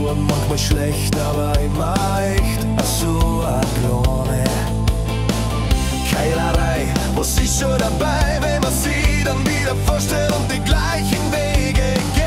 nur manchmal schlecht, aber immer echt. So eine Krone. Keilerei, was ist schon dabei, wenn man sie dann wieder vorstellt und die gleichen Wege geht?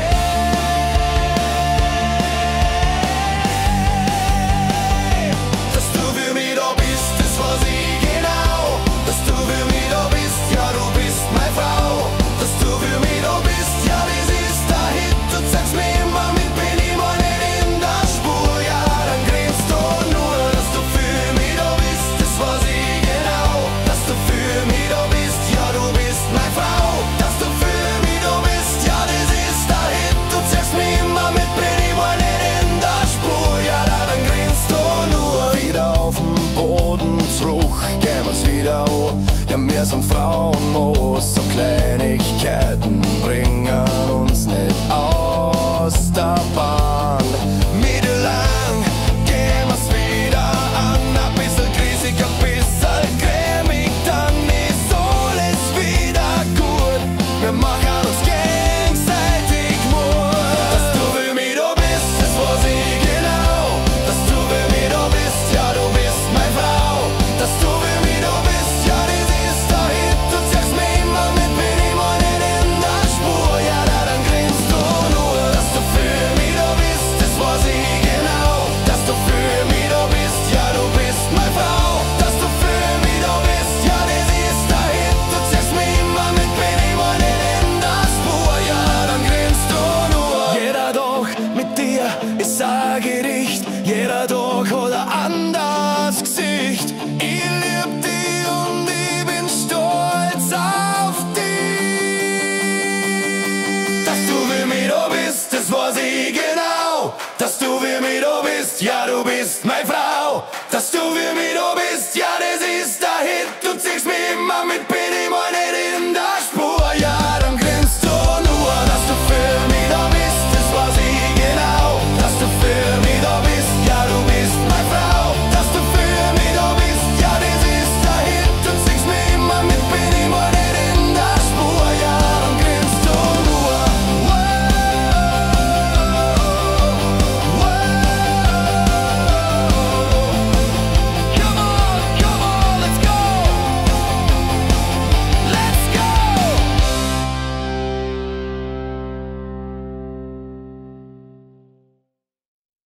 Dass du für mich da bist, das weiß ich genau. Dass du für mich da bist, ja du bist meine Frau. Dass du für mich da bist, ja das ist der Hit. Du zeigst mir immer mit, bin ich mal nicht in der Spur. Ja, dann grinst du nur, dass du für mich da bist, das weiß ich genau. Dass du für mich da bist, ja du bist meine Frau. Dass du für mich da bist, ja das ist der Hit. Du zeigst mir immer mit, bin ich mal nicht in der Spur. Ja, dann grinst du nur. Wieder auf dem Boden zurück, gehen wir's wieder an. Ja, wir sind Frauenmoos, so Kleinigkeiten bringen uns nicht aus der Bahn. Mittellang gehen wir's wieder an, ein bisschen grisig, ein bisschen cremig, dann ist alles wieder gut. Wir machen uns gegenseitig Mut. Dass du für mich da bist, das weiß ich genau. Dass du für mich da bist, ja du bist meine Frau. Dass du für mich da bist, ja das ist der Hit. Du zeigst mir immer mit, bin ich mal nicht in der Spur. Ja, dann grinst du nur. Dass du für mich da bist, das weiß ich genau. Dass du für mich da bist, ja du bist meine Frau. Dass du für mich da bist, ja das ist der Hit. Du zeigst mir immer mit, bin ich mal nicht in der Spur. Ja, dann grinst du nur. Jeder Tag mit dir ist ein Gericht. Jeder Tag hat ein anderes Gesicht. Ich lieb dich und ich bin stolz auf dich. Dass du für mich da bist, das weiß ich genau. Dass du für mich da bist, ja du bist meine Frau. Dass du für mich da bist, ja das ist der Hit. Du ziehst mich immer mit, bin ich mal nicht